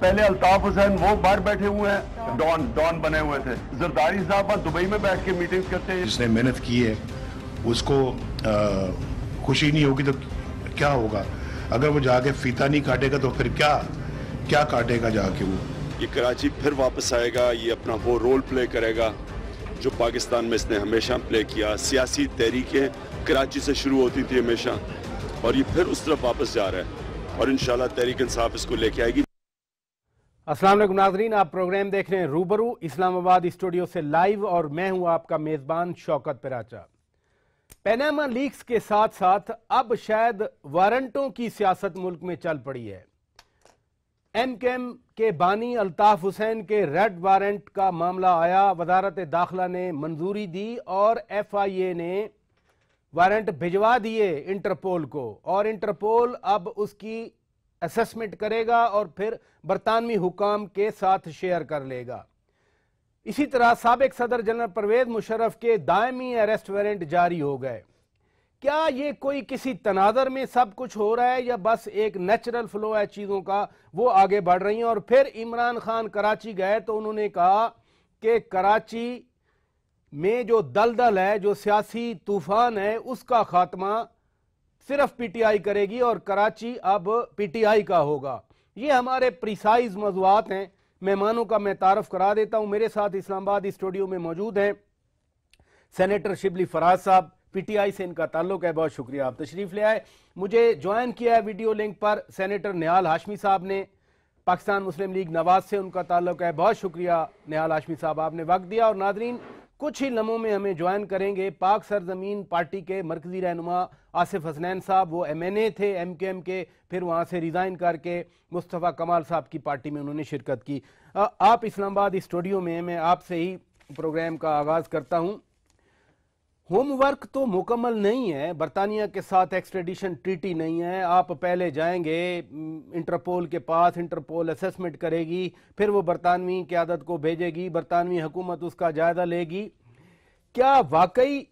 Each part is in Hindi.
पहले अल्ताफ हुसैन वो बाहर बैठे हुए हैं, डॉन बने हुए थे। जरदारी साहब दुबई में बैठ के मीटिंग्स करते हैं। जिसने मेहनत की है उसको खुशी नहीं होगी तो क्या होगा? अगर वो जाके फीता नहीं काटेगा तो फिर क्या काटेगा जाके वो? ये कराची फिर वापस आएगा, ये अपना वो रोल प्ले करेगा जो पाकिस्तान में इसने हमेशा प्ले किया। सियासी तहरीकें कराची से शुरू होती थी हमेशा, और ये फिर उस तरफ वापस जा रहा है, और इंशाल्लाह तहरीक इंसाफ इसको लेके आएगी। अस्सलाम वालेकुम नाज़रीन, आप प्रोग्राम देख रहे हैं रूबरू इस्लामाबाद स्टूडियो से लाइव, और मैं हूं आपका मेजबान शौकत पिराचा। पनामा लीक्स के साथ साथ अब शायद वारंटों की सियासत मुल्क में चल पड़ी है। एमकेएम के बानी अल्ताफ हुसैन के रेड वारंट का मामला आया, वजारत दाखिला ने मंजूरी दी और FIA ने वारंट भिजवा दिए इंटरपोल को, और इंटरपोल अब उसकी असेसमेंट करेगा और फिर बरतानवी हुकाम के साथ शेयर कर लेगा। इसी तरह साबिक सदर जनरल परवेज मुशर्रफ के दायमी अरेस्ट वारंट जारी हो गए। क्या ये कोई किसी तनाजर में सब कुछ हो रहा है या बस एक नेचुरल फ्लो है चीजों का, वो आगे बढ़ रही हैं? और फिर इमरान खान कराची गए तो उन्होंने कहा कि कराची में जो दलदल है, जो सियासी तूफान है, उसका खात्मा सिर्फ PTI करेगी और कराची अब PTI का होगा। ये हमारे प्रिसाइज मौज़ूआत हैं। मेहमानों का मैं तारफ करा देता हूं। मेरे साथ इस्लामाबाद स्टूडियो में मौजूद हैं सेनेटर शिबली फराज साहब, PTI से इनका ताल्लुक है, बहुत शुक्रिया आप तशरीफ ले आए। मुझे ज्वाइन किया है वीडियो लिंक पर सेनेटर निहाल हाशमी साहब ने, पाकिस्तान मुस्लिम लीग नवाज से उनका ताल्लुक है, बहुत शुक्रिया निहाल हाशमी साहब, आपने वक्त दिया। और नाजरीन, कुछ ही लम्हों में हमें ज्वाइन करेंगे पाक सरजमीन पार्टी के मरकजी रहनुमा आसिफ हसनैन साहब। वो MNA थे MKM के, फिर वहाँ से रिज़ाइन करके मुस्तफ़ा कमाल साहब की पार्टी में उन्होंने शिरकत की। आप इस्लामाबाद स्टूडियो में, मैं आपसे ही प्रोग्राम का आगाज़ करता हूँ। होमवर्क तो मुकम्मल नहीं है, बरतानिया के साथ एक्सट्रेडिशन ट्रीटी नहीं है। आप पहले जाएंगे इंटरपोल के पास, इंटरपोल असेसमेंट करेगी, फिर वो बरतानवी क़यादत को भेजेगी, बरतानवी हुकूमत उसका जायजा लेगी। क्या वाकई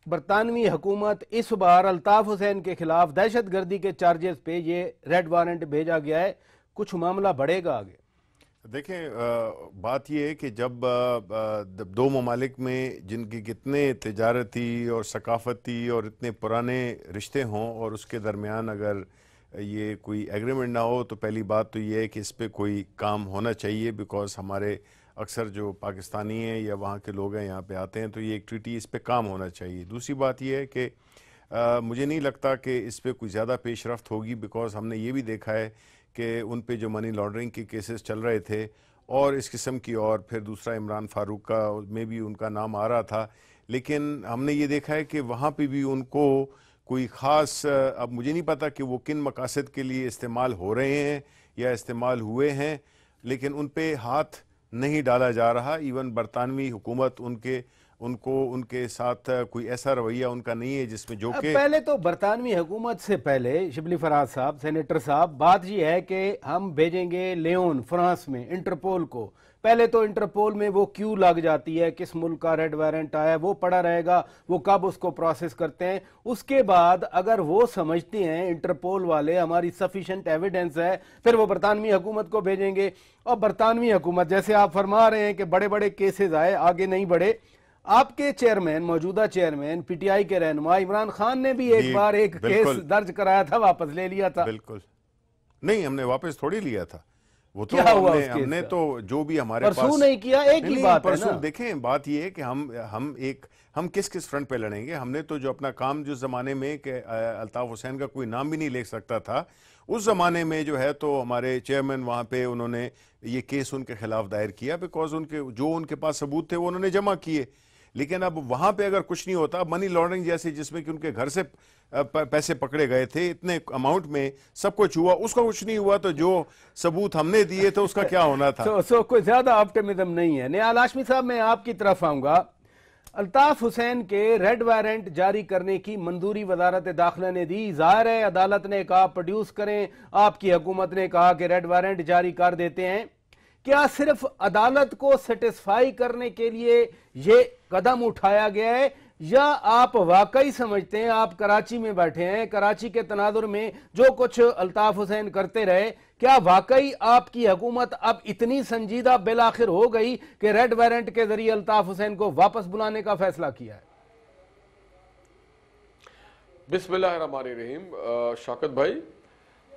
बरतानवी हुकूमत इस बार अल्ताफ हुसैन के खिलाफ दहशत गर्दी के चार्जेस पे ये रेड वारंट भेजा गया है? कुछ मामला बढ़ेगा आगे? देखें, बात यह है कि जब दो ममालिक में जिनकी कितने तिजारती और सकाफती और इतने पुराने रिश्ते हों और उसके दरमियान अगर ये कोई एग्रीमेंट ना हो, तो पहली बात तो ये है कि इस पर कोई काम होना चाहिए। बिकॉज हमारे अक्सर जो पाकिस्तानी हैं या वहाँ के लोग हैं यहाँ पे आते हैं, तो ये एक ट्रीटी, इस पर काम होना चाहिए। दूसरी बात यह है कि मुझे नहीं लगता कि इस पर कोई ज़्यादा पेशरफ्त होगी। बिकॉज हमने ये भी देखा है कि उन पे जो मनी लॉन्ड्रिंग के केसेस चल रहे थे और इस किस्म की, और फिर दूसरा इमरान फारूक का में भी उनका नाम आ रहा था, लेकिन हमने ये देखा है कि वहाँ पे भी उनको कोई ख़ास, अब मुझे नहीं पता कि वो किन मकासद के लिए इस्तेमाल हो रहे हैं या इस्तेमाल हुए हैं, लेकिन उन पे हाथ नहीं डाला जा रहा। इवन बरतानवी हुकूमत उनके साथ कोई ऐसा रवैया उनका नहीं है जिसमें जो कि पहले तो बरतानवी हुकूमत से पहले शिबली फराज साहब, सेनेटर साहब, बात यह है कि हम भेजेंगे लियोन फ्रांस में इंटरपोल को। पहले तो इंटरपोल में वो क्यों लग जाती है, किस मुल्क का रेड वारंट आया, वो पड़ा रहेगा, वो कब उसको प्रोसेस करते हैं। उसके बाद अगर वो समझते हैं इंटरपोल वाले हमारी सफिशिएंट एविडेंस है, फिर वो बरतानवी हुकूमत को भेजेंगे। और बरतानवी हुकूमत, जैसे आप फरमा रहे हैं कि बड़े बड़े केसेज आए, आगे नहीं बढ़े। आपके चेयरमैन, मौजूदा चेयरमैन PTI के रहनुमा इमरान खान ने भी एक बार एक केस दर्ज कराया था, वापस ले लिया था। बिल्कुल नहीं, हमने वापस थोड़ी लिया था वो तो। हमने तो जो भी हमारे पास नहीं किया, एक ही बात है ना। देखें, बात ये है कि हम किस फ्रंट पे लड़ेंगे। हमने तो जो अपना काम, जिस जमाने में कि अल्ताफ हुसैन का कोई नाम भी नहीं ले सकता था, उस जमाने में जो है तो हमारे चेयरमैन वहाँ पे उन्होंने ये केस उनके खिलाफ दायर किया। बिकॉज उनके पास सबूत थे वो उन्होंने जमा किए। लेकिन अब वहां पे अगर कुछ नहीं होता, मनी लॉन्ड्रिंग जैसे जिसमें कि उनके घर से पैसे पकड़े गए थे इतने अमाउंट में, सब कुछ हुआ, उसका कुछ नहीं हुआ, तो जो सबूत हमने दिए थे उसका क्या होना था? कोई ज्यादा ऑप्टिमिज्म नहीं है। निहाल हाशमी साहब, मैं आपकी तरफ आऊंगा। अल्ताफ हुसैन के रेड वारंट जारी करने की मंजूरी वजारत दाखिला ने दी। जाहिर है अदालत ने कहा प्रोड्यूस करें, आपकी हुकूमत ने कहा कि रेड वारंट जारी कर देते हैं। क्या सिर्फ अदालत को सेटिस्फाई करने के लिए ये कदम उठाया गया है या आप वाकई समझते हैं, आप कराची में बैठे हैं, कराची के तनाजुर में जो कुछ अल्ताफ हुसैन करते रहे, क्या वाकई आपकी हुकूमत अब इतनी संजीदा बिल आखिर हो गई कि रेड वारंट के जरिए अल्ताफ हुसैन को वापस बुलाने का फैसला किया है? बिस्मिल्लाहिर्रहमानिर्रहीम। शौकत भाई,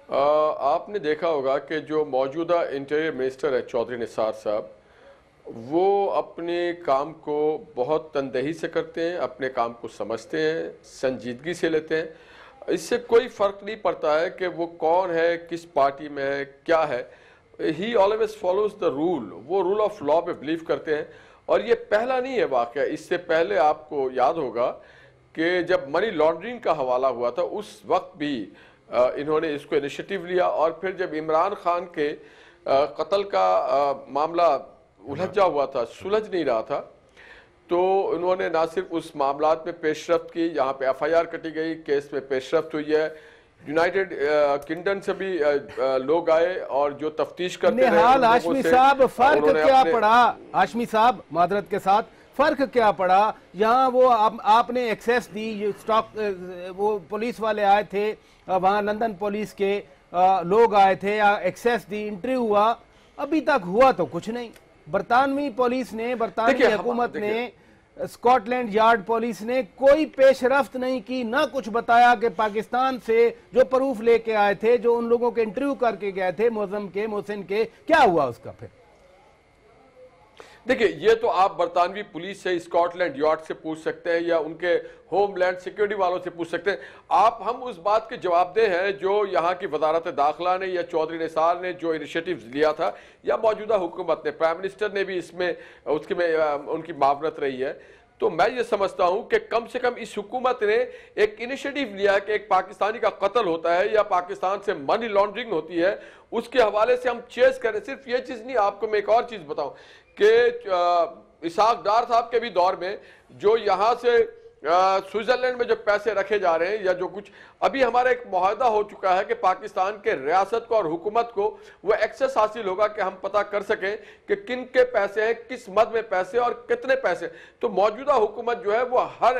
आपने देखा होगा कि जो मौजूदा इंटीरियर मिनिस्टर है चौधरी निसार साहब, वो अपने काम को बहुत तनदेही से करते हैं, अपने काम को समझते हैं, संजीदगी से लेते हैं। इससे कोई फ़र्क नहीं पड़ता है कि वो कौन है, किस पार्टी में है, क्या है। ही ऑलवेज फॉलोज द रूल, वो रूल ऑफ लॉ पे बिलीव करते हैं। और ये पहला नहीं है वाक़या, इससे पहले आपको याद होगा कि जब मनी लॉन्ड्रिंग का हवाला हुआ था उस वक्त भी इन्होंने इसको इनिशिएटिव लिया। और फिर जब इमरान खान के कत्ल का मामला उलझा हुआ था, सुलझ नहीं रहा था, तो उन्होंने ना सिर्फ उस मामलात में पेशरफ्त की, यहाँ पे FIR कटी गई, केस में पेशरफ्त हुई है, यूनाइटेड किंगडम से भी लोग आए और जो तफ्तीश करते रहे। हाशमी साहब, फर्क क्या पड़ा? हाशमी साहब, मादरत के साथ, फर्क क्या पड़ा? यहाँ वो आपने एक्सेस दी, स्टॉक, वो पुलिस वाले आए थे, वहाँ लंदन पुलिस के लोग आए थे, एक्सेस दी, इंटरव्यू हुआ, अभी तक हुआ तो कुछ नहीं। बरतानवी पुलिस ने, बरतानवी हुकूमत ने, स्कॉटलैंड यार्ड पुलिस ने कोई पेशरफ्त नहीं की, ना कुछ बताया कि पाकिस्तान से जो प्रूफ लेके आए थे, जो उन लोगों के इंटरव्यू करके गए थे, मोहसिन के, क्या हुआ उसका फिर? देखिए, ये तो आप बरतानवी पुलिस से, स्कॉटलैंड यार्ड से पूछ सकते हैं या उनके होमलैंड सिक्योरिटी वालों से पूछ सकते हैं। हम उस बात के जवाबदेह हैं जो यहाँ की वजारत दाखिला ने या चौधरी निसार ने जो इनिशिएटिव लिया था, या मौजूदा हुकूमत ने, प्राइम मिनिस्टर ने भी इसमें उनकी मावनत रही है। तो मैं ये समझता हूं कि कम से कम इस हुकूमत ने एक इनिशिएटिव लिया कि एक पाकिस्तानी का कत्ल होता है या पाकिस्तान से मनी लॉन्ड्रिंग होती है, उसके हवाले से हम चेस करें। सिर्फ ये चीज नहीं, आपको मैं एक और चीज बताऊं कि इसाक डार साहब के भी दौर में जो यहाँ से स्विट्जरलैंड में जो पैसे रखे जा रहे हैं या जो कुछ, अभी हमारा एक मुआहदा हो चुका है कि पाकिस्तान के रियासत को और हुकूमत को वो एक्सेस हासिल होगा कि हम पता कर सकें कि किन के पैसे हैं, किस मद में पैसे और कितने पैसे। तो मौजूदा हुकूमत जो है वो हर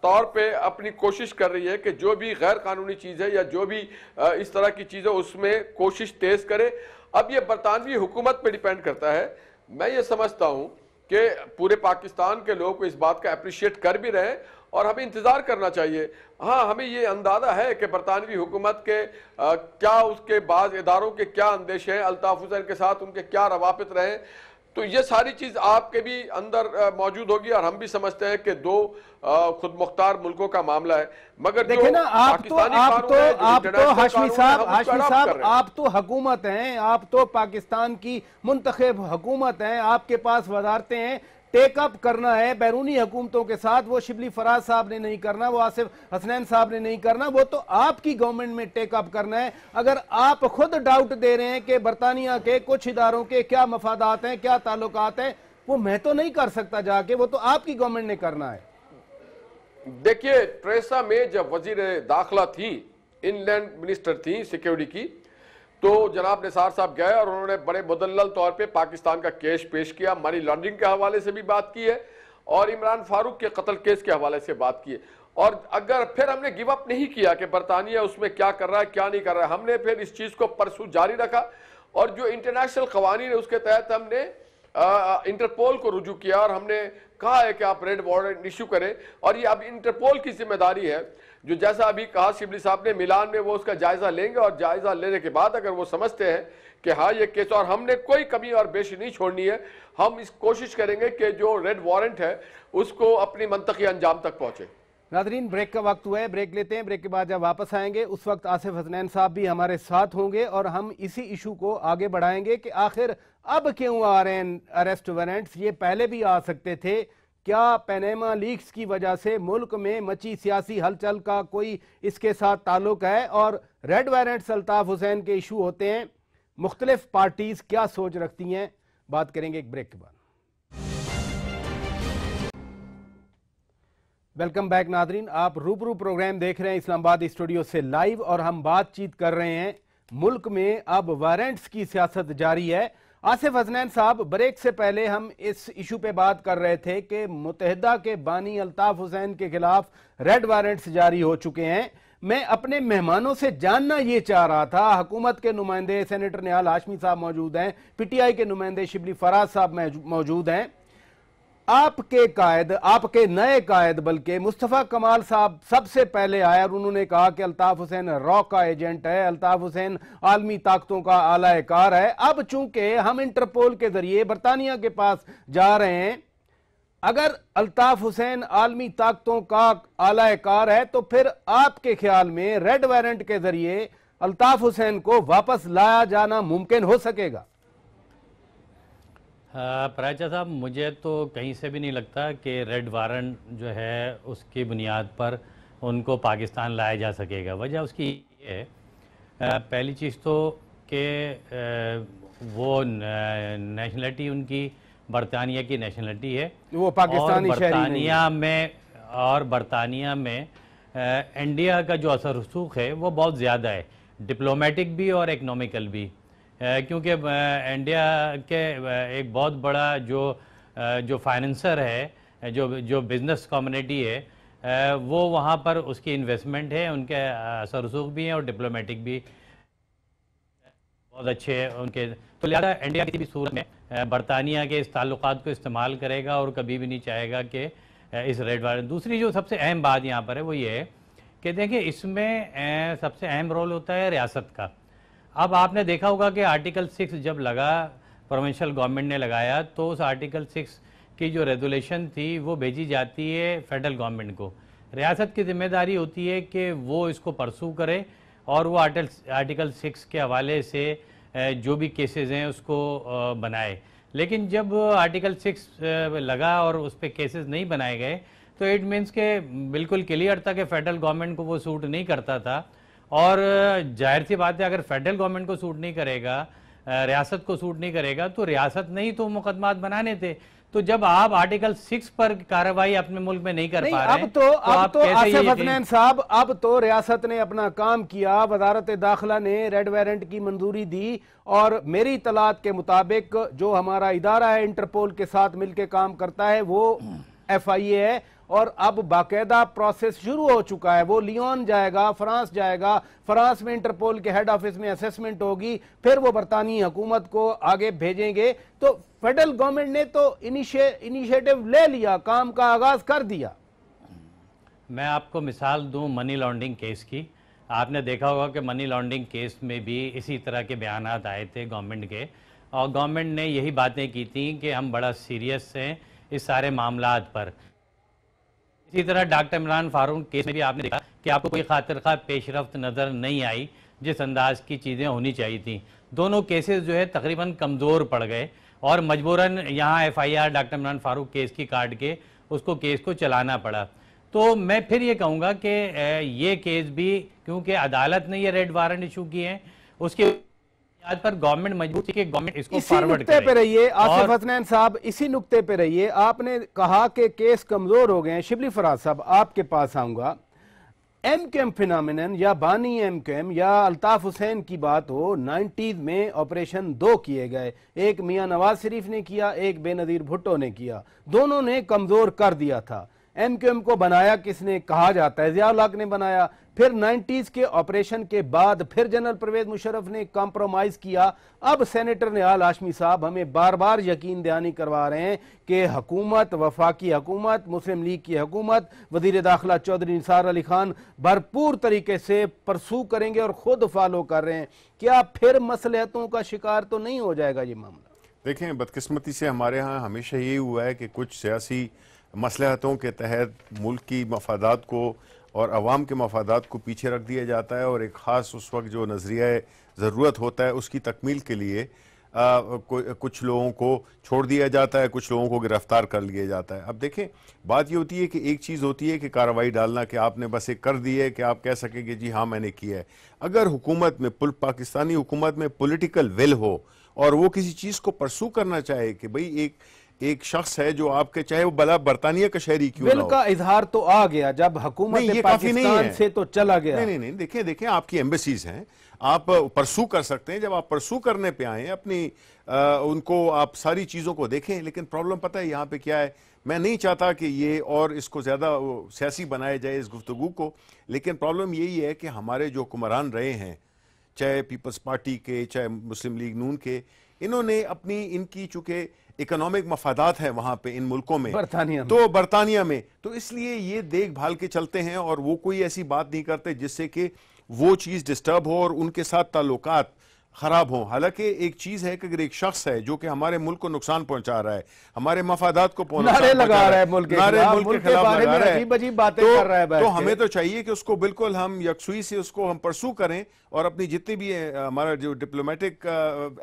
तौर पे अपनी कोशिश कर रही है कि जो भी गैर कानूनी चीज़ है या जो भी इस तरह की चीज़ें, उसमें कोशिश तेज करे। अब ये बरतानवी हुकूमत पर डिपेंड करता है। मैं ये समझता हूं कि पूरे पाकिस्तान के लोग इस बात का अप्रिशिएट कर भी रहे हैं और हमें इंतजार करना चाहिए। हाँ, हमें ये अंदाजा है कि बरतानवी हुकूमत के क्या, उसके बाद इदारों के क्या अंदेशे हैं, अल्ताफ हुसैन के साथ उनके क्या रवाबित रहे, तो ये सारी चीज आपके भी अंदर मौजूद होगी। और हम भी समझते हैं कि दो खुद मुख्तार मुल्कों का मामला है, मगर देखिए ना, आप तो हाशमी साहब, आप तो हुकूमत हैं, आप तो पाकिस्तान की मुंतखब हुकूमत हैं, आपके पास वजारतें हैं, टेकअप करना है बैरूनी हुकूमतों के साथ। वो शिबली फराज साहब ने नहीं करना, वो आसिफ हसनैन साहब ने नहीं करना, वो तो आपकी गवर्नमेंट में टेकअप करना है। अगर आप खुद डाउट दे रहे हैं कि बरतानिया के कुछ इदारों के क्या मफादात हैं, क्या ताल्लुकात हैं, वो मैं तो नहीं कर सकता जाके, वो तो आपकी गवर्नमेंट ने करना है। देखिए, ट्रेसा मे जब वजीर दाखिला थी, इनलैंड मिनिस्टर थी सिक्योरिटी की, तो जनाब निसार साहब गए और उन्होंने बड़े मुदल्लल तौर पे पाकिस्तान का केस पेश किया, मनी लॉन्ड्रिंग के हवाले से भी बात की है और इमरान फारूक के कत्ल केस के हवाले से बात की है। और अगर फिर हमने गिव अप नहीं किया कि बरतानिया उसमें क्या कर रहा है, क्या नहीं कर रहा है, हमने फिर इस चीज को परसू जारी रखा और जो इंटरनेशनल कवानीन है उसके तहत हमने इंटरपोल को रुजू किया और हमने कहा है कि आप रेड वारंट इशू करें। और ये अब इंटरपोल की जिम्मेदारी है, जो जैसा अभी कहा शिबली साहब ने, मिलान में वो उसका जायजा लेंगे और जायजा लेने के बाद अगर वो समझते हैं कि हाँ ये केस, और हमने कोई कमी और बेशी नहीं छोड़नी है, हम इस कोशिश करेंगे कि जो रेड वारंट है उसको अपनी मंतकी अंजाम तक पहुंचे। नादरीन, ब्रेक का वक्त हुआ है, ब्रेक लेते हैं। ब्रेक के बाद जब वापस आएंगे उस वक्त आसिफ हसनैन साहब भी हमारे साथ होंगे और हम इसी इशू को आगे बढ़ाएंगे कि आखिर अब क्यों आ रहे हैं अरेस्ट वारंट्स। ये पहले भी आ सकते थे। क्या पनामा लीक्स की वजह से मुल्क में मची सियासी हलचल का कोई इसके साथ ताल्लुक है? और रेड वारंट्स अल्ताफ हुसैन के इशू होते हैं, मुख्तलिफ पार्टीज क्या सोच रखती हैं, बात करेंगे एक ब्रेक के बाद। वेलकम बैक नादरीन, आप रूबरू प्रोग्राम देख रहे हैं इस्लामाबाद स्टूडियो से लाइव और हम बातचीत कर रहे हैं मुल्क में अब वारंट्स की सियासत जारी है आसिफ हसनैन साहब, ब्रेक से पहले हम इस इशू पे बात कर रहे थे कि मुत्तहिदा के बानी अल्ताफ हुसैन के खिलाफ रेड वारंट्स जारी हो चुके हैं। मैं अपने मेहमानों से जानना ये चाह रहा था, हुकूमत के नुमाइंदे सेनेटर निहाल हाशमी साहब मौजूद हैं, पीटीआई के नुमाइंदे शिबली फराज साहब मौजूद हैं, आपके कायद, आपके नए कायद बल्कि मुस्तफ़ा कमाल साहब सबसे पहले आए और उन्होंने कहा कि अल्ताफ हुसैन रॉ का एजेंट है, अल्ताफ हुसैन आलमी ताकतों का आला-ए-कार है। अब चूंकि हम इंटरपोल के जरिए बरतानिया के पास जा रहे हैं, अगर अल्ताफ हुसैन आलमी ताकतों का आला-ए-कार है तो फिर आपके ख्याल में रेड वारंट के जरिए अल्ताफ हुसैन को वापस लाया जाना मुमकिन हो सकेगा? पराचा साहब, मुझे तो कहीं से भी नहीं लगता कि रेड वारंट जो है उसकी बुनियाद पर उनको पाकिस्तान लाया जा सकेगा। वजह उसकी ये है, पहली चीज़ तो कि वो नेशनलिटी उनकी बरतानिया की नेशनलिटी है, वो पाकिस्तानी शहरी नहीं है। और बरतानिया में इंडिया का जो असर रसूख है वो बहुत ज़्यादा है, डिप्लोमेटिक भी और इकनॉमिकल भी, क्योंकि इंडिया के एक बहुत बड़ा जो फाइनेंसर है, जो बिज़नेस कम्युनिटी है, वो वहाँ पर उसकी इन्वेस्टमेंट है, उनके असर रसूख भी हैं और डिप्लोमेटिक भी बहुत अच्छे हैं उनके। तो लिहाजा इंडिया किसी भी सूरत में बरतानिया के इस ताल्लुकात को इस्तेमाल करेगा और कभी भी नहीं चाहेगा कि इस रेड वारंट। दूसरी जो सबसे अहम बात यहाँ पर है वो ये है कि देखिए, इसमें सबसे अहम रोल होता है रियासत का। अब आपने देखा होगा कि आर्टिकल 6 जब लगा, प्रोविंशियल गवर्नमेंट ने लगाया, तो उस आर्टिकल 6 की जो रेगुलेशन थी वो भेजी जाती है फेडरल गवर्नमेंट को। रियासत की जिम्मेदारी होती है कि वो इसको परसू करे और वो आर्टिकल 6 के हवाले से जो भी केसेस हैं उसको बनाए। लेकिन जब आर्टिकल 6 लगा और उस पर केसेस नहीं बनाए गए तो इट मीन्स के बिल्कुल क्लियर था कि फेडरल गवर्नमेंट को वो सूट नहीं करता था। और जाहिर सी बात है, अगर फेडरल गवर्नमेंट को सूट नहीं करेगा, रियासत को सूट नहीं करेगा, तो रियासत ने ही तो मुकदमात बनाने थे। तो जब आप आर्टिकल 6 पर कार्रवाई अपने मुल्क में नहीं कर पा रहे अब तो आसिफ हसनैन साहब, अब तो रियासत ने अपना काम किया, वजारत दाखिला ने रेड वारंट की मंजूरी दी और मेरी इतलात के मुताबिक जो हमारा इदारा है इंटरपोल के साथ मिलकर काम करता है वो FIA है और अब बाकायदा प्रोसेस शुरू हो चुका है। वो लियोन जाएगा, फ्रांस जाएगा, फ्रांस में इंटरपोल के हेड ऑफिस में असेसमेंट होगी, फिर वो बरतानी हुकूमत को आगे भेजेंगे। तो फेडरल गवर्नमेंट ने तो इनिशिएटिव ले लिया, काम का आगाज कर दिया। मैं आपको मिसाल दूं मनी लॉन्ड्रिंग केस की। आपने देखा होगा कि मनी लॉन्ड्रिंग केस में भी इसी तरह के बयानात आए थे गवर्नमेंट के, और गवर्नमेंट ने यही बातें की थी कि हम बड़ा सीरियस हैं इस सारे मामलात पर। इसी तरह डॉक्टर इमरान फारूक केस में भी आपने देखा कि आपको कोई खातिरखा पेशरफ्त नज़र नहीं आई जिस अंदाज की चीज़ें होनी चाहिए थी। दोनों केसेस जो है तकरीबन कमज़ोर पड़ गए और मजबूरन यहाँ FIR doctor Imran Farooq case की काट के उसको केस को चलाना पड़ा। तो मैं फिर ये कहूँगा कि ये केस भी, क्योंकि अदालत ने ये रेड वारंट इशू किए हैं, उसके आज पर गवर्नमेंट मजबूर थी कि गवर्नमेंट इसको फॉरवर्ड करे। पे रहिए आसिफ हसनैन साहब, इसी नुक्ते पे रहिए। आपने कहा कि केस कमजोर हो गए हैं। शिबली फराज साहब, आपके पास आऊंगा। MQM फिनोमिनन या बानी MQM या अल्ताफ हुसैन की बात हो, 90s में ऑपरेशन 2 किए गए, एक मियां नवाज शरीफ ने किया, एक बेनजीर भुट्टो ने किया, दोनों ने कमजोर कर दिया था। MQM को बनाया किसने? कहा जाता है ज़िया उल हक ने बनाया। फिर 90s के ऑपरेशन के बाद फिर जनरल परवेज मुशर्रफ ने कॉम्प्रोमाइज किया। अब सेनेटर निहाल हाशमी साहब हमें बार बार यकीन दहानी करवा रहे हैं कि हुकूमत, वफाकी हुकूमत, मुस्लिम लीग की हुकूमत, वजीर दाखिला चौधरी निसार अली खान भरपूर तरीके से परसू करेंगे और खुद फॉलो कर रहे हैं। क्या फिर मसलहतों का शिकार तो नहीं हो जाएगा ये मामला? देखें, बदकिस्मती से हमारे यहाँ हमेशा यही हुआ है कि कुछ सियासी मसलहतों के तहत मुल्क की मफादात को और अवाम के मफादात को पीछे रख दिया जाता है और एक ख़ास उस वक्त जो नज़रिया ज़रूरत होता है उसकी तकमील के लिए कुछ लोगों को छोड़ दिया जाता है, कुछ लोगों को गिरफ्तार कर लिया जाता है। अब देखें, बात ये होती है कि एक चीज़ होती है कि कार्रवाई डालना, कि आपने बस एक कर दी है कि आप कह सकें कि जी हाँ मैंने किया है। अगर हुकूमत में, पाकिस्तानी हुकूमत में पॉलिटिकल विल हो और वो किसी चीज़ को परसू करना चाहे कि भाई एक शख्स है जो आपके, चाहे वो भला बरतानिया का शहरी क्यों ना बिल हो। का इजहार तो आ गया जब हुकूमत नहीं, ये काफी नहीं पाकिस्तान है। से तो चला गया। नहीं, देखें आपकी एम्बेसीज हैं, आप परसू कर सकते हैं। जब आप परसू करने पे आए अपनी उनको आप सारी चीजों को देखें। लेकिन प्रॉब्लम पता है यहाँ पे क्या है, मैं नहीं चाहता कि ये और इसको ज्यादा सियासी बनाया जाए इस गुफ्तगू को, लेकिन प्रॉब्लम यही है कि हमारे जो हुक्मरान रहे हैं, चाहे पीपल्स पार्टी के, चाहे मुस्लिम लीग नून के, इन्होंने अपनी, इनकी चूंकि इकोनॉमिक मफादात है वहां पे इन मुल्कों में, बरतानिया में, तो इसलिए ये देखभाल के चलते हैं और वो कोई ऐसी बात नहीं करते जिससे कि वो चीज डिस्टर्ब हो और उनके साथ ताल्लुकात खराब हो। हालांकि एक चीज है कि अगर एक शख्स है जो कि हमारे मुल्क को नुकसान पहुंचा रहा है, हमारे मफादात को नारे लगा रहा है, मुल्क के खिलाफ लगा रहा है, बातें कर रहा है, तो हमें तो चाहिए कि उसको बिल्कुल हम यकसुई से उसको हम परसू करें और अपनी जितनी भी हमारा जो डिप्लोमेटिक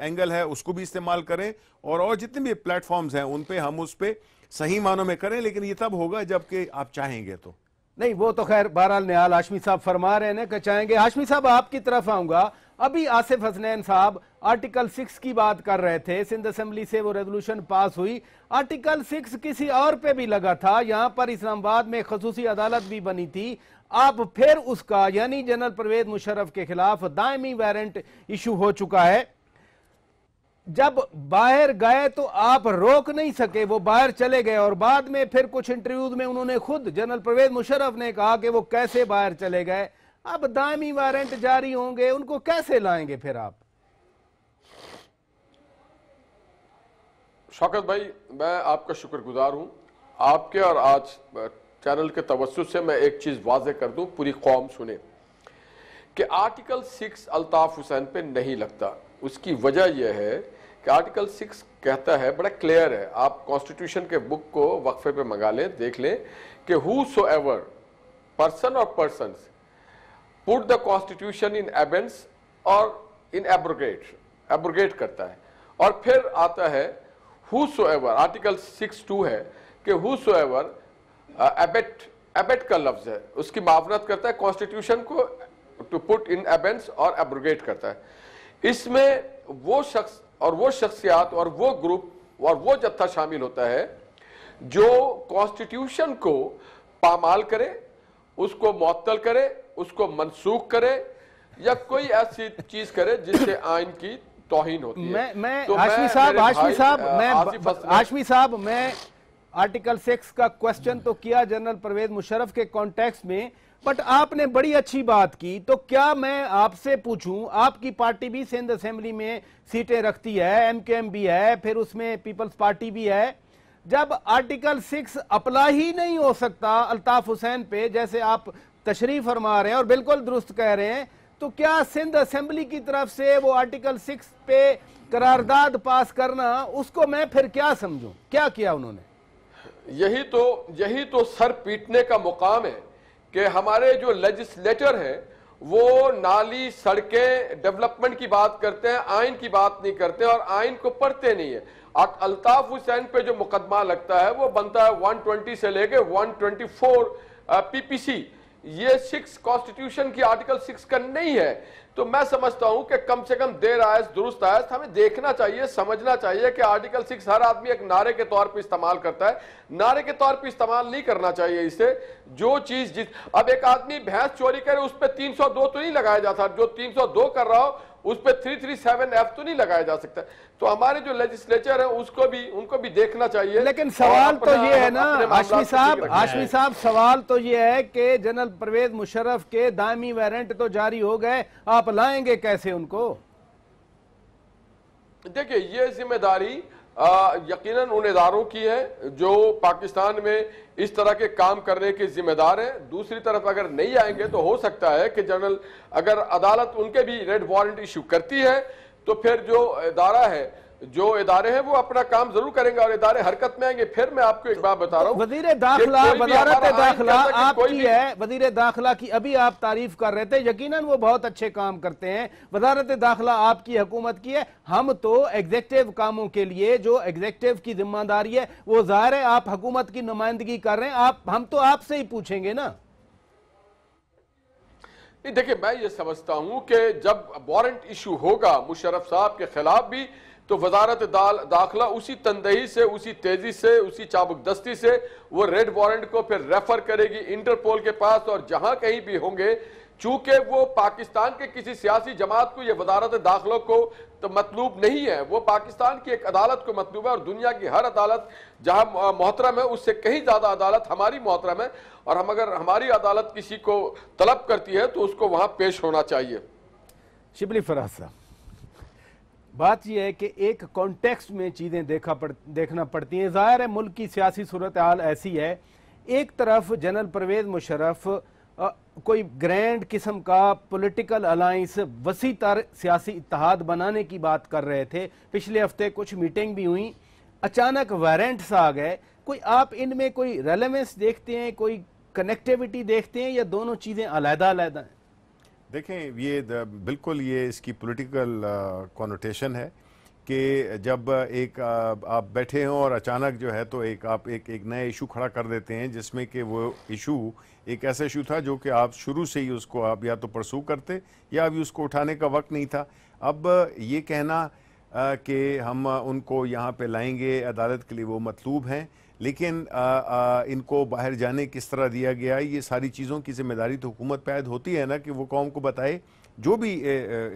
एंगल है उसको भी इस्तेमाल करें और जितने भी प्लेटफॉर्म्स हैं उन पे हम उस पे सही मानों में करें। लेकिन ये तब होगा जबकि आप चाहेंगे तो। नहीं, वो तो खैर बहरहाल निहाल हाशमी साहब फरमा रहे हैं कि चाहेंगे। हाशमी साहब आपकी तरफ आऊंगा। अभी आसिफ हसनैन साहब आर्टिकल 6 की बात कर रहे थे, सिंध असेंबली से वो रेजोल्यूशन पास हुई, आर्टिकल 6 किसी और पे भी लगा था, यहां पर इस्लामाबाद में खसूसी अदालत भी बनी थी। आप फिर उसका यानी जनरल परवेज मुशर्रफ के खिलाफ दायमी वारंट इशू हो चुका है। जब बाहर गए तो आप रोक नहीं सके, वो बाहर चले गए और बाद में फिर कुछ इंटरव्यूज में उन्होंने खुद जनरल परवेज मुशर्रफ ने कहा कि वो कैसे बाहर चले गए। अब दायमी वारंट जारी होंगे, उनको कैसे लाएंगे फिर आप? शौकत भाई, मैं आपका शुक्रगुजार हूं। आपके और आज चैनल के तवज्जुह से मैं एक चीज वाजे कर दूं, पूरी कौम सुने कि आर्टिकल 6 अल्ताफ हुसैन पे नहीं लगता। उसकी वजह यह है कि आर्टिकल 6 कहता है, बड़ा क्लियर है, आप कॉन्स्टिट्यूशन के बुक को वक्फे पे मंगा लें, देख लें कि हूसोएवर पर्सन और persons put the constitution in abeyance और इन एब्रोगेट करता है। और फिर आता है हूसोएवर, आर्टिकल 6(2) है कि हूसोएवर एबेट का लफ्ज है, उसकी मावनत करता है कॉन्स्टिट्यूशन को टू पुट इन एबेंस और एब्रोगेट करता है। इसमें वो शख्स और वो शख्सियात और वो ग्रुप और वो जत्था शामिल होता है जो कॉन्स्टिट्यूशन को पामाल करे, उसको मुअत्तल करे, उसको मनसूख करे या कोई ऐसी चीज करे जिससे आइन की तौहीन होती है। मैं हाशमी साहब मैं आर्टिकल 6 का क्वेश्चन तो किया जनरल परवेज मुशर्रफ के कॉन्टेक्स्ट में, बट आपने बड़ी अच्छी बात की। तो क्या मैं आपसे पूछूं, आपकी पार्टी भी सिंध असेंबली में सीटें रखती है, एमकेएम भी है, फिर उसमें पीपल्स पार्टी भी है, जब आर्टिकल 6 अप्लाई ही नहीं हो सकता अल्ताफ हुसैन पे, जैसे आप तशरीफ फरमा रहे हैं और बिल्कुल दुरुस्त कह रहे हैं, तो क्या सिंध असेंबली की तरफ से वो आर्टिकल 6 पे करारदाद पास करना, उसको मैं फिर क्या समझूं? क्या किया उन्होंने? यही तो सर पीटने का मुकाम है कि हमारे जो लेजिस्लेटर हैं वो नाली, सड़कें, डेवलपमेंट की बात करते हैं, आइन की बात नहीं करते और आइन को पढ़ते नहीं है। अल्ताफ हुसैन पे जो मुकदमा लगता है वो बनता है 120 से लेके 124 पीपीसी। ये 6 कॉन्स्टिट्यूशन की आर्टिकल 6 का नहीं है। तो मैं समझता हूं कि कम से कम देर आयस दुरुस्त आयस हमें देखना चाहिए, समझना चाहिए कि आर्टिकल 6 हर आदमी एक नारे के तौर पे इस्तेमाल करता है, नारे के तौर पे इस्तेमाल नहीं करना चाहिए इसे। जो चीज अब एक आदमी भैंस चोरी करे उस पर 302 तो नहीं लगाया जाता, जो 302 कर रहा हो उस पर 337F तो नहीं लगाया जा सकता। तो हमारे जो लेजिस्लेचर है उनको भी देखना चाहिए। लेकिन सवाल तो ये है ना हाशमी साहब, सवाल तो ये है कि जनरल परवेज मुशर्रफ के दायमी वारंट तो जारी हो गए, आप लाएंगे कैसे उनको? देखिए, ये जिम्मेदारी यकीनन उन इदारों की है जो पाकिस्तान में इस तरह के काम करने के जिम्मेदार हैं। दूसरी तरफ अगर नहीं आएंगे तो हो सकता है कि जनरल, अगर अदालत उनके भी रेड वारंट इशू करती है तो फिर जो इदारे हैं वो अपना काम जरूर करेंगे और इदारे हरकत में आएंगे। फिर मैं आपको एक बात बता रहा हूं, वजीर दाखिला, वजारत दाखिला आपकी है, वजीर दाखिला की अभी आप तारीफ कर रहे थे, यकीनन वो बहुत अच्छे काम करते हैं। वजारत दाखिला आपकी हुकूमत की है, हम तो एग्जीक्यूटिव कामों के लिए जो एग्जीक्यूटिव की जिम्मेदारी है वो जाहिर है आप हुकूमत की नुमाइंदगी कर रहे हैं, हम तो आपसे ही पूछेंगे ना। देखिए, मैं ये समझता हूं कि जब वारंट इशू होगा मुशर्रफ साहब के खिलाफ भी, तो वजारत दाखिला उसी तंदही से, उसी तेजी से, उसी चाबुकदस्ती से वो रेड वारंट को फिर रेफर करेगी इंटरपोल के पास, और जहां कहीं भी होंगे, चूंकि वो पाकिस्तान के किसी सियासी जमात को, ये वजारत दाखिला को तो मतलूब नहीं है, वो पाकिस्तान की एक अदालत को मतलूब है, और दुनिया की हर अदालत जहां मोहतरम है उससे कहीं ज्यादा अदालत हमारी मोहतरम है, और हम अगर हमारी अदालत किसी को तलब करती है तो उसको वहां पेश होना चाहिए। शिबली फराज साहब, बात यह है कि एक कॉन्टेक्स्ट में चीज़ें देखना पड़ती हैं। ज़ाहिर है मुल्क की सियासी सूरत हाल ऐसी है, एक तरफ जनरल परवेज़ मुशर्रफ कोई ग्रैंड किस्म का पॉलिटिकल अलायंस, वसी तर सियासी इत्तेहाद बनाने की बात कर रहे थे। पिछले हफ्ते कुछ मीटिंग भी हुई, अचानक वारंट्स आ गए। कोई आप इनमें कोई रेलेवेंस देखते हैं, कोई कनेक्टिविटी देखते हैं, या दोनों चीज़ें अलग-अलग हैं? देखें, ये बिल्कुल ये इसकी पॉलिटिकल कॉनोटेशन है कि जब एक आप बैठे हों और अचानक जो है तो आप एक नया इशू खड़ा कर देते हैं, जिसमें कि वो इशू एक ऐसा इशू था जो कि आप शुरू से ही उसको आप या तो परसू करते या अभी उसको उठाने का वक्त नहीं था। अब ये कहना कि हम उनको यहाँ पे लाएंगे अदालत के लिए, वो मतलूब हैं, लेकिन इनको बाहर जाने किस तरह दिया गया, ये सारी चीज़ों की जिम्मेदारी तो हुकूमत पे आयद होती है ना, कि वो कौम को बताए, जो भी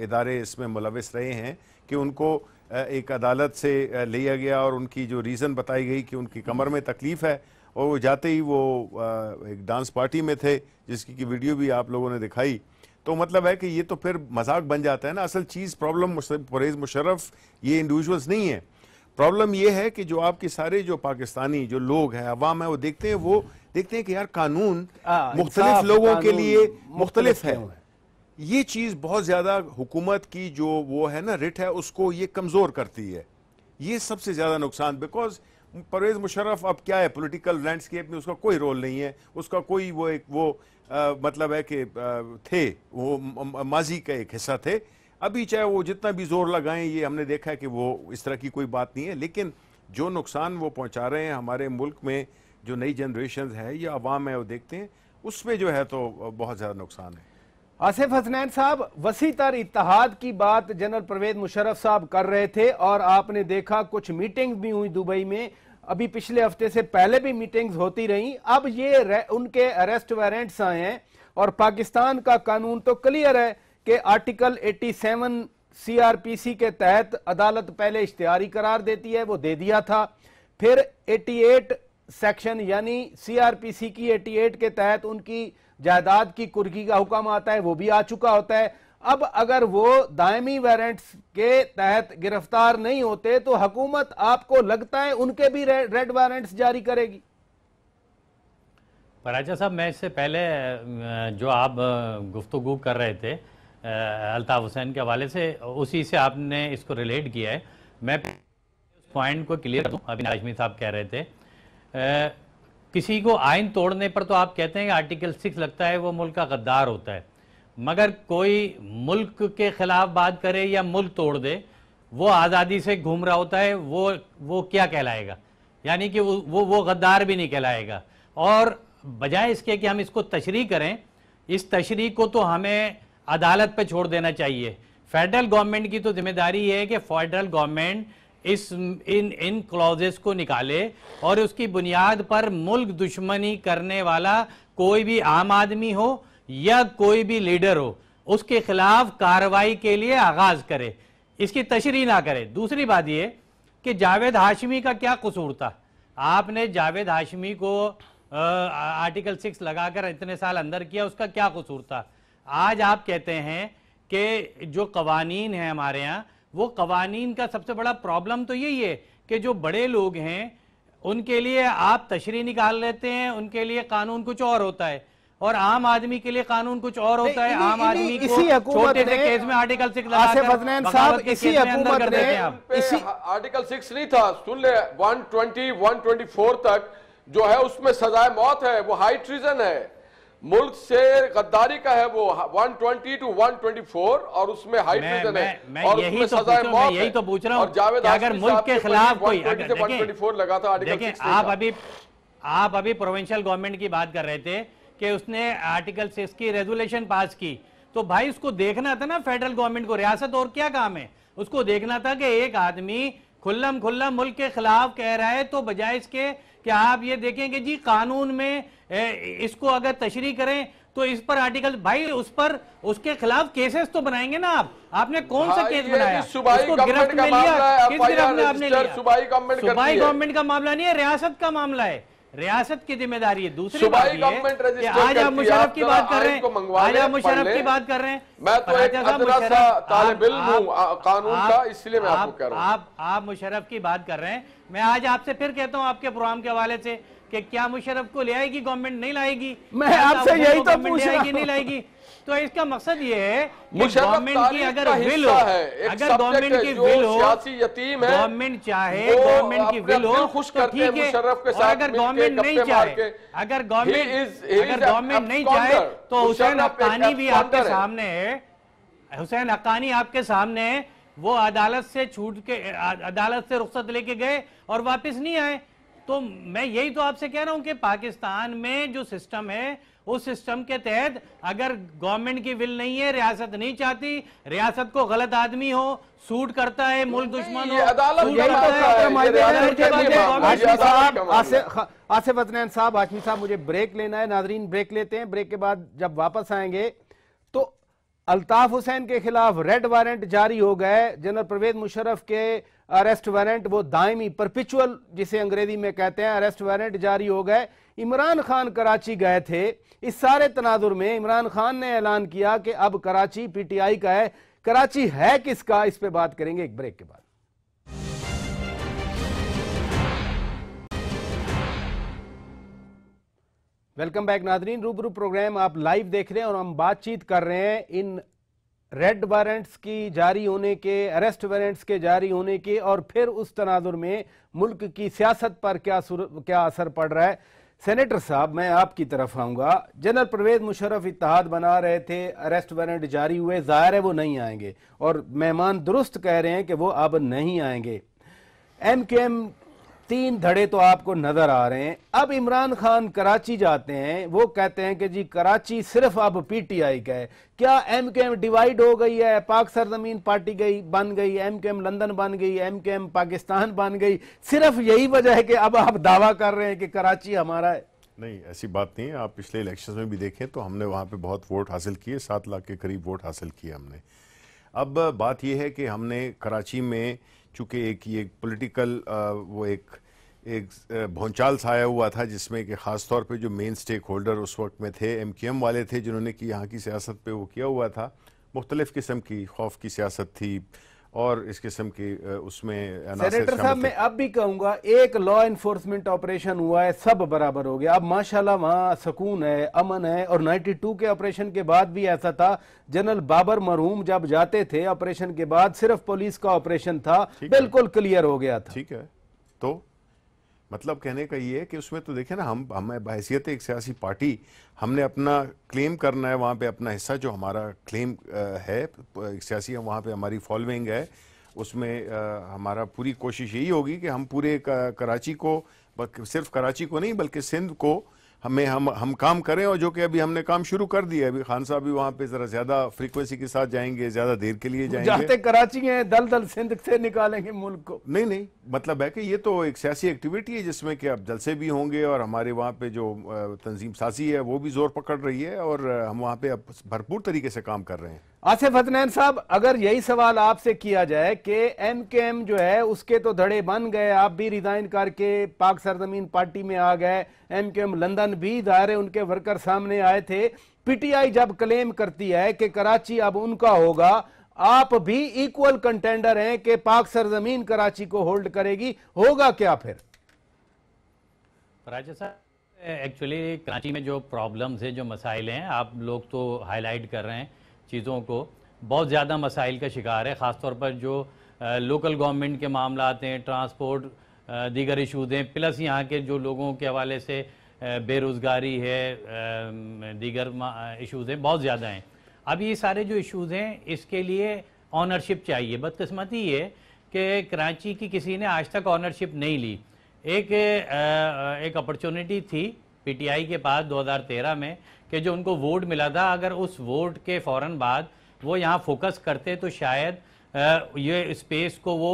इदारे इसमें मुलविस रहे हैं, कि उनको एक अदालत से लिया गया और उनकी जो रीज़न बताई गई कि उनकी कमर में तकलीफ़ है, और वो जाते ही वो एक डांस पार्टी में थे जिसकी की वीडियो भी आप लोगों ने दिखाई। तो मतलब है कि ये तो फिर मजाक बन जाता है ना। असल चीज़ प्रॉब्लम परवेज़ मुशर्रफ ये इंडिविजुअल्स नहीं है, प्रॉब्लम ये है कि जो आपके सारे जो पाकिस्तानी जो लोग हैं, अवाम है, वो देखते हैं कि यार कानून मुख्तलिफ लोगों के लिए मुख्तलिफ है। ये चीज़ बहुत ज़्यादा हुकूमत की जो वो है ना रिट है, उसको ये कमज़ोर करती है। ये सबसे ज़्यादा नुकसान, बिकॉज परवेज़ मुशर्रफ अब क्या है पॉलिटिकल लैंडस्केप में, उसका कोई रोल नहीं है, उसका कोई मतलब है कि थे वो माजी का एक हिस्सा थे। अभी चाहे वो जितना भी जोर लगाएं, ये हमने देखा है कि वो इस तरह की कोई बात नहीं है, लेकिन जो नुकसान वो पहुंचा रहे हैं हमारे मुल्क में, जो नई जनरेशन है या अवाम है वो देखते हैं, उसमें जो है तो बहुत ज़्यादा नुकसान है। आसिफ हसनैन साहब, वसी तर इत्तेहाद की बात जनरल परवेज़ मुशर्रफ साहब कर रहे थे, और आपने देखा कुछ मीटिंग्स भी हुई दुबई में, अभी पिछले हफ्ते से पहले भी मीटिंग्स होती रही। अब ये उनके अरेस्ट वारंट्स आए हैं, और पाकिस्तान का कानून तो क्लियर है कि आर्टिकल 87 CRPC के तहत अदालत पहले इश्तिहारी करार देती है, वो दे दिया था। फिर 88 सेक्शन यानी CRPC की 88 के तहत उनकी जायदाद की कुर्की का हुक्म आता है, वो भी आ चुका होता है। अब अगर वो दायमी वारंट्स के तहत गिरफ्तार नहीं होते तो हुकूमत, आपको लगता है, उनके भी रेड वारंट्स जारी करेगी? पराचा साहब, मैं इससे पहले जो आप गुफ्तगू कर रहे थे अल्ताफ हुसैन के हवाले से, उसी से आपने इसको रिलेट किया है। मैं उस पॉइंट को क्लियर कर दूं। अभी हाशमी साहब कह रहे थे किसी को आइन तोड़ने पर तो आप कहते हैं कि आर्टिकल 6 लगता है वो मुल्क का गद्दार होता है, मगर कोई मुल्क के खिलाफ बात करे या मुल्क तोड़ दे, वो आज़ादी से घूम रहा होता है, वो क्या कहलाएगा? यानी कि वो गद्दार भी नहीं कहलाएगा। और बजाय इसके कि हम इसको तशरीह करें, इस तशरीह को तो हमें अदालत पे छोड़ देना चाहिए। फेडरल गवर्नमेंट की तो जिम्मेदारी है कि फेडरल गवर्नमेंट इन क्लॉजेस को निकाले, और उसकी बुनियाद पर मुल्क दुश्मनी करने वाला कोई भी आम आदमी हो या कोई भी लीडर हो, उसके खिलाफ कार्रवाई के लिए आगाज करे, इसकी तशरीह ना करे। दूसरी बात यह कि जावेद हाशमी का क्या कसूर था? आपने जावेद हाशमी को आर्टिकल 6 लगाकर इतने साल अंदर किया, उसका क्या कसूर था? आज आप कहते हैं कि जो कवानीन है हमारे यहाँ, वो कवानीन का सबसे बड़ा प्रॉब्लम तो यही है कि जो बड़े लोग हैं उनके लिए आप तशरीह निकाल लेते हैं, उनके लिए कानून कुछ और होता है, और आम आदमी के लिए कानून कुछ और होता है। आम आदमी को छोटे से केस में आर्टिकल 6 आर्टिकल 6 नहीं था, सुन ले, 120 124 तक जो है उसमें सजाए मौत है, वो हाई ट्रीजन है, मुल्क से गद्दारी का है वो 120 to 124, और उसमें हाई ट्रीजन है, और उसमें सजाए मौत है। यही तो पूछ रहा हूं, और जावेद अगर मुल्क के खिलाफ कोई 124 लगा था आर्टिकल 6 आप अभी प्रोविंशियल गवर्नमेंट की बात कर रहे थे कि उसने आर्टिकल 6 की रेजुलेशन पास की, तो भाई उसको देखना था ना फेडरल गवर्नमेंट को, रियासत और क्या काम है, उसको देखना था कि एक आदमी खुल्लम खुल्ला मुल्क के खिलाफ कह रहा है, तो बजाय इसके कि आप ये देखें कि जी कानून में इसको अगर तशरीह करें तो इस पर आर्टिकल, भाई उस पर उसके खिलाफ केसेस तो बनाएंगे ना आप। आपने कौन सा केस बनाया, उसको गिरफ्त में लिया, किस गिरफ्त में आपने लिया? सूबाई गवर्नमेंट का मामला नहीं है, रियासत का मामला है, रियासत की जिम्मेदारी है। दूसरी बात ये कि आज आप मुशर्रफ की बात कर रहे हैं, आज आप मुशर्रफ की बात कर रहे हैं, मैं तो एक अदरसा तालिब इल्म हूं कानून का, इसलिए मैं आपको कह रहा हूं। आप मुशर्रफ की बात कर रहे हैं, मैं आज आपसे फिर कहता हूं आपके प्रोग्राम के हवाले से कि क्या मुशर्रफ को ले आएगी गवर्नमेंट, नहीं लाएगी? मैं आपसे यही तो पूछ रहा हूं, नहीं लाएगी। तो इसका मकसद ये है कि गवर्नमेंट की अगर विल हो, अगर गवर्नमेंट की विल हो, गवर्नमेंट चाहे गवर्नमेंट की विल हो तो ठीक है, और अगर गवर्नमेंट नहीं चाहे, अगर गवर्नमेंट नहीं चाहे तो हुसैन हक्कानी भी आपके सामने है, हुसैन हक्कानी आपके सामने है, वो अदालत से छूट के, अदालत से रुख्सत लेके गए और वापस नहीं आए। तो मैं यही तो आपसे कह रहा हूं कि पाकिस्तान में जो सिस्टम है उस सिस्टम के तहत अगर गवर्नमेंट की विल नहीं है, रियासत नहीं चाहती, रियासत को गलत आदमी हो, सूट करता है, मुल्क दुश्मन हो, आसिफ अदनान साहब, हाशमी साहब, मुझे ब्रेक लेना है, नाजरीन ब्रेक लेते हैं। ब्रेक के बाद जब वापस आएंगे तो अल्ताफ हुसैन के खिलाफ रेड वारंट जारी हो गए, जनरल परवेज मुशर्रफ के अरेस्ट वारंट, वो दायमी परपिचुअल जिसे अंग्रेजी में कहते हैं, अरेस्ट वारंट जारी हो गए। इमरान खान कराची गए थे, इस सारे तनाजुर में इमरान खान ने ऐलान किया कि अब कराची पीटीआई का है। कराची है किसका, इस पे बात करेंगे एक ब्रेक के बाद। वेलकम बैक नाजरीन, रूबरू प्रोग्राम आप लाइव देख रहे हैं और हम बातचीत कर रहे हैं इन रेड वारंट्स की जारी होने के, अरेस्ट वारंट्स के जारी होने के, और फिर उस तनाजुर में मुल्क की सियासत पर क्या असर पड़ रहा है। सेनेटर साहब, मैं आपकी तरफ आऊंगा। जनरल परवेज मुशर्रफ इत्तेहाद बना रहे थे, अरेस्ट वारंट जारी हुए, जाहिर है वो नहीं आएंगे, और मेहमान दुरुस्त कह रहे हैं कि वो अब नहीं आएंगे। MKM 3 धड़े तो आपको नजर आ रहे हैं। अब इमरान खान कराची जाते हैं, वो कहते हैं कि जी कराची सिर्फ अब पीटीआई का है। क्या MKM डिवाइड हो गई है, पाक सरजमीन पार्टी बन गई, MKM लंदन बन गई, MKM पाकिस्तान बन गई? सिर्फ यही वजह है कि अब आप दावा कर रहे हैं कि कराची हमारा है? नहीं, ऐसी बात नहीं है। आप पिछले इलेक्शंस में भी देखें तो हमने वहाँ पे बहुत वोट हासिल किए, 7 लाख के करीब वोट हासिल किए हमने। अब बात यह है कि हमने कराची में चूँकि ये पॉलिटिकल वो एक भौचाल छाया हुआ था, जिसमें कि ख़ास तौर पे जो मेन स्टेक होल्डर उस वक्त में थे MKM वाले थे, जिन्होंने कि यहाँ की सियासत पे वो किया हुआ था। मुख्तलिफ़ किस्म की खौफ की सियासत थी और इस किस्म की उसमें। सेनेटर साहब, मैं अब भी कहूँगा, एक लॉ इन्फोर्समेंट ऑपरेशन हुआ है, सब बराबर हो गया, अब माशाल्लाह वहाँ सुकून है, अमन है। और 92 के ऑपरेशन के बाद भी ऐसा था, जनरल बाबर मरहूम जब जाते थे ऑपरेशन के बाद सिर्फ पुलिस का ऑपरेशन था, बिल्कुल क्लियर हो गया था। ठीक है, तो मतलब कहने का ये है कि उसमें तो देखें ना, हमें बहैसियत एक सियासी पार्टी हमने अपना क्लेम करना है, वहाँ पे अपना हिस्सा जो हमारा क्लेम है एक सियासी, वहाँ पे हमारी फॉलोइंग है, उसमें हमारा पूरी कोशिश यही होगी कि हम पूरे कराची को, सिर्फ कराची को नहीं बल्कि सिंध को हम काम करें। और जो कि अभी हमने काम शुरू कर दिया है। अभी खान साहब भी वहाँ पे जरा ज्यादा फ्रीक्वेंसी के साथ जाएंगे, ज्यादा देर के लिए जाएंगे। जाते कराची हैं, दल सिंध से निकालेंगे मुल्क को। नहीं, मतलब है कि ये तो एक सियासी एक्टिविटी है जिसमें कि अब जलसे भी होंगे और हमारे वहाँ पे जो तंजीम साजी है वो भी जोर पकड़ रही है और हम वहाँ पे अब भरपूर तरीके से काम कर रहे हैं। आसिफ अदनान साहब, अगर यही सवाल आपसे किया जाए कि MKM जो है उसके तो धड़े बन गए, आप भी रिजाइन करके पाक सरजमीन पार्टी में आ गए, MKM लंदन भी दायरे उनके वर्कर सामने आए थे, पीटीआई जब क्लेम करती है कि कराची अब उनका होगा, आप भी इक्वल कंटेंडर हैं कि पाक सरजमीन कराची को होल्ड करेगी, होगा क्या फिर? राजा साहब, एक्चुअली कराची में जो प्रॉब्लम्स है, जो मसाइल हैं, आप लोग तो हाईलाइट कर रहे हैं चीज़ों को, बहुत ज़्यादा मसाइल का शिकार है। ख़ासतौर पर जो लोकल गवर्नमेंट के मामला आते हैं, ट्रांसपोर्ट, दीगर इशूज़ हैं, प्लस यहाँ के जो लोगों के हवाले से बेरोज़गारी है, दीगर इशूज़ हैं, बहुत ज़्यादा हैं। अब ये सारे जो इशूज़ हैं इसके लिए ऑनरशिप चाहिए। बदकिस्मती ये कि कराची की किसी ने आज तक ऑनरशिप नहीं ली। एक अपॉर्चुनिटी थी PTI के पास 2013 में कि जो उनको वोट मिला था, अगर उस वोट के फ़ौरन बाद वो यहाँ फोकस करते तो शायद ये स्पेस को वो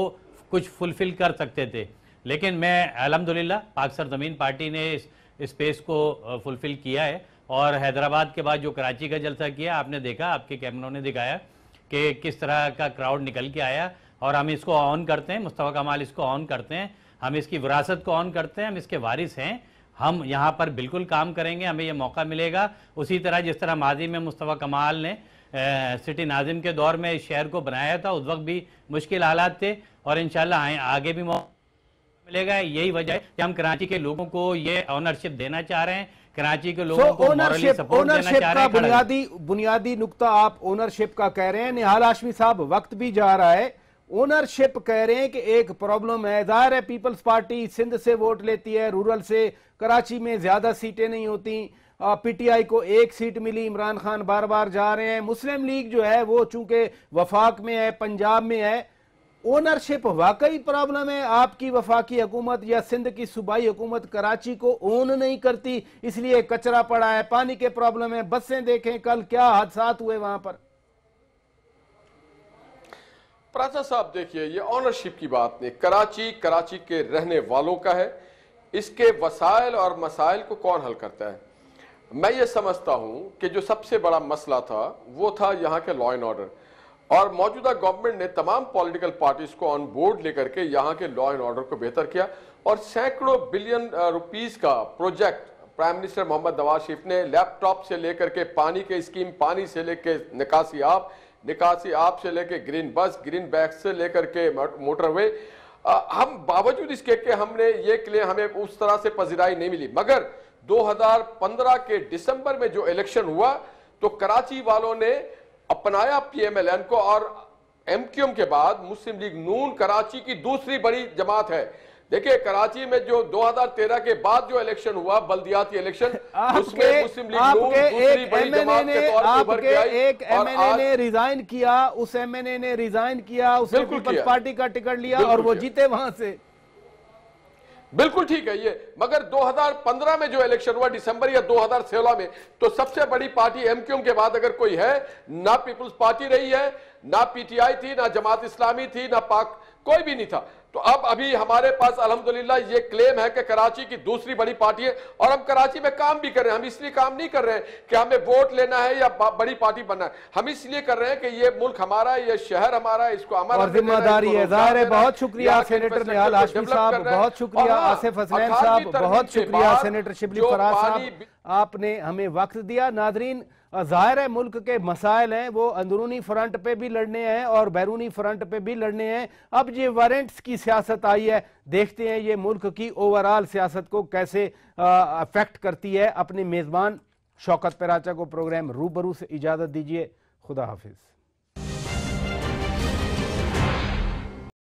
कुछ फुलफिल कर सकते थे। लेकिन मैं अल्हम्दुलिल्लाह पाक सरज़मीन पार्टी ने इस स्पेस को फुलफिल किया है। और हैदराबाद के बाद जो कराची का जलसा किया, आपने देखा, आपके कैमरों ने दिखाया कि किस तरह का क्राउड निकल के आया। और हम इसको ऑन करते हैं, मुस्तफ़ा कमाल इसको ऑन करते हैं, हम इसकी विरासत को ऑन करते हैं, हम इसके वारिस हैं। हम यहाँ पर बिल्कुल काम करेंगे, हमें ये मौका मिलेगा। उसी तरह जिस तरह माजी में मुस्तफ़ा कमाल ने सिटी नाजिम के दौर में इस शहर को बनाया था, उस वक्त भी मुश्किल हालात थे, और इंशाल्लाह आगे भी मौका मिलेगा। यही वजह है कि हम कराची के लोगों को ये ऑनरशिप देना चाह रहे हैं, कराची के लोगों को मॉरली सपोर्ट देना चाह रहे हैं। बुनियादी नुक्ता आप ओनरशिप का कह रहे हैं। निहाल हाशमी साहब, वक्त भी जा रहा है, ओनरशिप कह रहे हैं कि एक प्रॉब्लम है। जाहिर है पीपल्स पार्टी सिंध से वोट लेती है, रूरल से, कराची में ज्यादा सीटें नहीं होती, पीटीआई को 1 सीट मिली, इमरान खान बार बार जा रहे हैं, मुस्लिम लीग जो है वो चूंकि वफाक में है, पंजाब में है। ओनरशिप वाकई प्रॉब्लम है? आपकी वफाकी हुकूमत या सिंध की सूबाई हुकूमत कराची को ओन नहीं करती, इसलिए कचरा पड़ा है, पानी के प्रॉब्लम है, बसें देखें कल क्या हादसात हुए वहां पर। पराचा साहब देखिए, ये ऑनरशिप की बात नहीं, कराची के रहने वालों का है। इसके वसाइल और मसाइल को कौन हल करता है? मैं ये समझता हूं कि जो सबसे बड़ा मसला था वो था यहाँ के लॉ एंड ऑर्डर, और मौजूदा गवर्नमेंट ने तमाम पॉलिटिकल पार्टीज को ऑन बोर्ड लेकर के यहाँ के लॉ एंड ऑर्डर को बेहतर किया, और सैकड़ों बिलियन रुपीस का project prime minister Mohammad Nawaz Sharif ने लैपटॉप से लेकर के पानी के स्कीम, पानी से लेकर निकासी आप से लेकर ग्रीन बस, ग्रीन बैग से लेकर के मोटरवे, हम बावजूद इसके कि हमने ये क्लेम, हमें उस तरह से पजीराई नहीं मिली। मगर 2015 के दिसंबर में जो इलेक्शन हुआ तो कराची वालों ने अपनाया पीएमएलएन को, और एमक्यूएम के बाद मुस्लिम लीग नून कराची की दूसरी बड़ी जमात है। देखिए कराची में जो 2013 के बाद जो इलेक्शन हुआ, बल्दियाती इलेक्शन, उसमें मुस्लिम लीग नून दूसरी बड़ी जमात के तौर पर उभर के आई। एक एमएनए ने रिजाइन किया, उस एमएनए ने रिजाइन किया, उसने पीपल्स पार्टी का टिकट लिया और वो जीते वहां से। बिल्कुल ठीक है ये, मगर 2015 में जो इलेक्शन हुआ दिसंबर या 2016 में, तो सबसे बड़ी पार्टी एमक्यूएम के बाद अगर कोई है, ना पीपल्स पार्टी रही है, ना पीटीआई थी, ना जमात इस्लामी थी, ना पाक, कोई भी नहीं था। तो अब अभी हमारे पास अल्हम्दुलिल्लाह ये क्लेम है कि कराची की दूसरी बड़ी पार्टी है, और हम कराची में काम भी कर रहे हैं। हम इसलिए काम नहीं कर रहे हैं कि हमें वोट लेना है या बड़ी पार्टी बनना है, हम इसलिए कर रहे हैं कि ये मुल्क हमारा है, ये शहर हमारा है, इसको हमारा जिम्मेदारी है। जाहिर है, बहुत शुक्रिया सेनेटर निहाल हाशमी साहब, बहुत शुक्रिया आसिफ हसनैन साहब, बहुत शुक्रिया सेनेटर शिबली फराज साहब, आपने हमें वक्त दिया। नाजरीन, जाहिर है मुल्क के मसाइल हैं, वो अंदरूनी फ्रंट पे भी लड़ने हैं और बैरूनी फ्रंट पे भी लड़ने हैं। अब ये वारंट्स की सियासत आई है, देखते हैं ये मुल्क की ओवरऑल सियासत को कैसे अफेक्ट करती है। अपने मेज़बान शौकत पराचा को प्रोग्राम रूबरू से इजाज़त दीजिए। खुदा हाफिज।